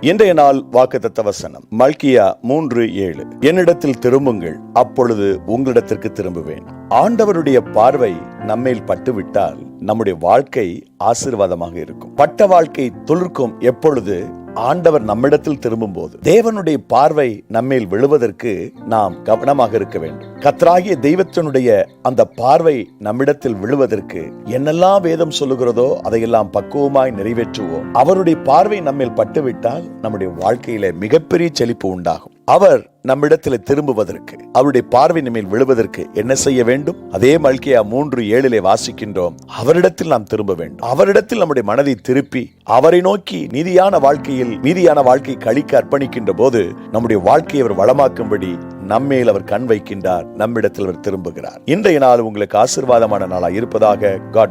இன்றைய நாள் வாக்குத்தத்த வசனம் மல்கியா 3:7. என்னிடத்தில் திரும்புங்கள், அப்பொழுது உங்களிடத்திற்கு திரும்புவேன். ஆண்டவருடைய பார்வை நம்மேல் பட்டுவிட்டால் நம்முடைய வாழ்க்கை ஆசீர்வாதமாக இருக்கும். பட்ட வாழ்க்கை துளிர்க்கும் எப்பொழுது ஆண்டவர் நம்மிடத்தில் திரும்பும் போது. தேவனுடைய பார்வை நம்மேல் விழுவதற்கு நாம் கவனமாக இருக்க வேண்டும். கர்த்தராகிய தெய்வத்தினுடைய அந்த பார்வை நம்மிடத்தில் விழுவதற்கு என்னெல்லாம் வேதம் சொல்லுகிறதோ அதையெல்லாம் பக்குவமாய் நிறைவேற்றுவோம். அவருடைய பார்வை நம்மேல் பட்டுவிட்டால் நம்முடைய வாழ்க்கையில மிகப்பெரிய செழிப்பு உண்டாகும். அவர் நம்மிடத்தில் திரும்புவதற்கு, அவருடைய பார்வை நம்மேல் விழுவதற்கு என்ன செய்ய வேண்டும்? அதே மல்கியா 3:7 வாசிக்கின்றோம். அவரிடத்தில் நாம் திரும்ப வேண்டும். அவரிடத்தில் நம்முடைய மனதை திருப்பி அவரை நோக்கி மீதியான வாழ்க்கை கழிக்க அர்ப்பணிக்கின்ற போது நம்முடைய வாழ்க்கையை அவர் வளமாக்கும்படி நம்மேல் அவர் கண் வைக்கின்றார். நம்மிடத்தில் அவர் திரும்புகிறார். இன்றைய நாள் உங்களுக்கு ஆசீர்வாதமான நாளாக இருப்பதாக. காட்